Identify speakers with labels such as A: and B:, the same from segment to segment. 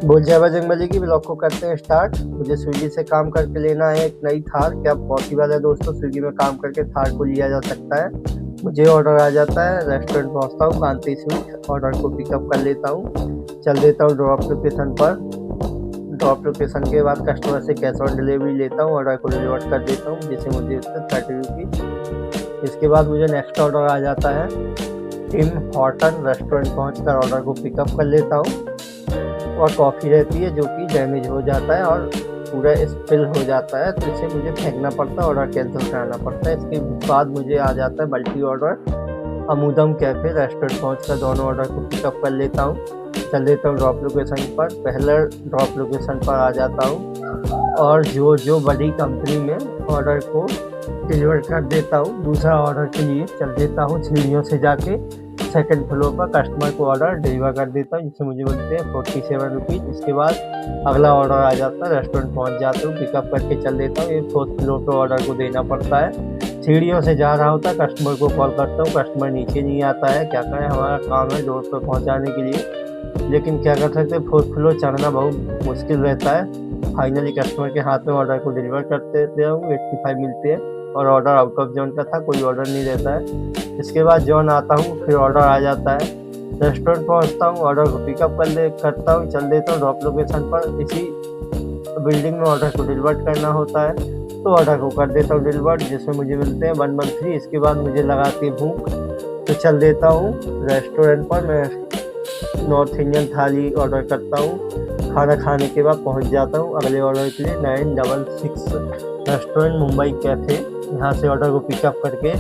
A: बोलचाल बजरंगबली की ब्लॉग को करते हैं स्टार्ट। मुझे स्विगी से काम करके लेना है एक नई थार। क्या पॉसिबल है दोस्तों, स्विगी में काम करके थार को लिया जा सकता है? मुझे ऑर्डर आ जाता है, रेस्टोरेंट पहुंचता हूँ कांति स्वीट, ऑर्डर को पिकअप कर लेता हूँ, चल देता हूँ ड्रॉप लोकेशन पर। ड्रॉप लोकेशन के बाद कस्टमर से कैश ऑन डिलीवरी लेता हूँ, ऑर्डर को डिलीवर कर देता हूँ जिससे मुझे उससे 30 रुपीज़। इसके बाद मुझे नेक्स्ट ऑर्डर आ जाता है टिम हॉर्टन, रेस्टोरेंट पहुँचकर ऑर्डर को पिकअप कर लेता हूँ। और कॉफ़ी रहती है जो कि डैमेज हो जाता है और पूरा स्पिल हो जाता है, तो इसे मुझे फेंकना पड़ता है, ऑर्डर कैंसिल कराना पड़ता है। इसके बाद मुझे आ जाता है मल्टी ऑर्डर अमूदम कैफ़े, रेस्टोरेंट पहुंचकर दोनों ऑर्डर को पिकअप कर लेता हूं, चल देता हूं ड्रॉप लोकेशन पर। पहले ड्रॉप लोकेशन पर आ जाता हूं और जो बड़ी कंपनी में ऑर्डर को डिलीवर कर देता हूं। दूसरा ऑर्डर के लिए चल देता हूं सीढ़ियों से जाके सेकंड फ्लोर पर कस्टमर को ऑर्डर डिलीवर कर देता हूँ जिससे मुझे मिलते हैं 47 रुपीज़। इसके बाद अगला ऑर्डर आ जाता है, रेस्टोरेंट पहुँच जाता हूँ, पिकअप करके चल देता हूँ। ये 4th फ्लोर पर ऑर्डर को देना पड़ता है। सीढ़ियों से जा रहा होता है, कस्टमर को कॉल करता हूँ, कस्टमर नीचे नहीं आता है। क्या करें, हमारा काम है डोर पर पहुँचाने के लिए, लेकिन क्या कर सकते हैं, 4th फ्लोर चढ़ना बहुत मुश्किल रहता है। फाइनली कस्टमर के हाथ में ऑर्डर को डिलीवर कर देते हूँ, 85 मिलते हैं और ऑर्डर आउट ऑफ जोन का था, कोई ऑर्डर नहीं रहता है। इसके बाद जोन आता हूँ, फिर ऑर्डर आ जाता है, रेस्टोरेंट पहुँचता हूँ, ऑर्डर को पिकअप करता हूँ, चल देता हूँ ड्रॉप लोकेशन पर। इसी बिल्डिंग में ऑर्डर को डिलीवर करना होता है, तो ऑर्डर को कर देता हूँ डिलीवर जिसमें मुझे मिलते हैं 113। इसके बाद मुझे लगाती है भूख, तो चल देता हूँ रेस्टोरेंट पर। मैं नॉर्थ इंडियन थाली ऑर्डर करता हूँ, खाना खाने के बाद पहुँच जाता हूँ अगले ऑर्डर के लिए 966 रेस्टोरेंट मुंबई कैफ़े। यहाँ से ऑर्डर को पिकअप करके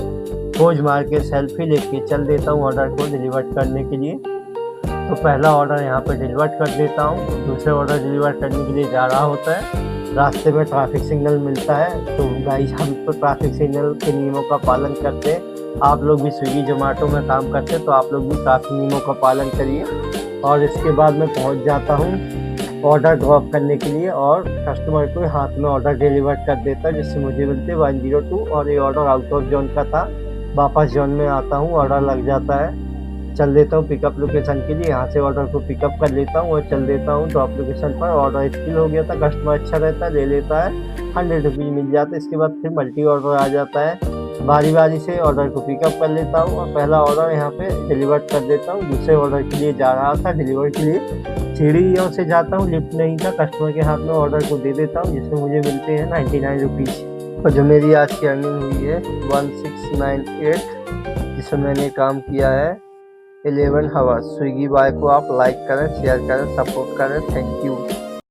A: पोज मार के सेल्फी लेके चल देता हूँ ऑर्डर को डिलीवर करने के लिए। तो पहला ऑर्डर यहाँ पर डिलीवर कर देता हूँ, दूसरे ऑर्डर डिलीवर करने के लिए जा रहा होता है। रास्ते में ट्रैफिक सिग्नल मिलता है, तो गाइस हम तो ट्रैफिक सिग्नल के नियमों का पालन करते हैं। आप लोग भी स्विगी जोमेटो में काम करते हैं तो आप लोग भी ट्रैफिक नियमों का पालन करिए। और इसके बाद मैं पहुँच जाता हूँ ऑर्डर ड्रॉप करने के लिए और कस्टमर को हाथ में ऑर्डर डिलीवर कर देता है जिससे मुझे मिलते 102। और ये ऑर्डर आउट ऑफ जोन का था, वापस जोन में आता हूँ, ऑर्डर लग जाता है, चल देता हूँ पिकअप लोकेशन के लिए। यहाँ से ऑर्डर को पिकअप कर लेता हूँ और चल देता हूँ ड्रॉप लोकेशन पर। ऑर्डर स्किल हो गया था, कस्टमर अच्छा रहता है, ले लेता है, 100 रुपीज़ मिल जाता है। इसके बाद फिर मल्टी ऑर्डर आ जाता है, बारी बारी से ऑर्डर को पिकअप कर लेता हूँ और पहला ऑर्डर यहाँ पे डिलीवर कर देता हूँ। दूसरे ऑर्डर के लिए जा रहा था डिलीवर के लिए, सीढ़ियों से जाता हूँ, लिफ्ट नहीं था, कस्टमर के हाथ में ऑर्डर को दे देता हूँ जिसमें मुझे मिलते हैं 99 रुपीज़। और जो मेरी आज की अर्निंग हुई है 1698, जिसमें मैंने काम किया है 11 आवर्स। स्विगी बॉय को आप लाइक करें, शेयर करें, सपोर्ट करें। Thank you.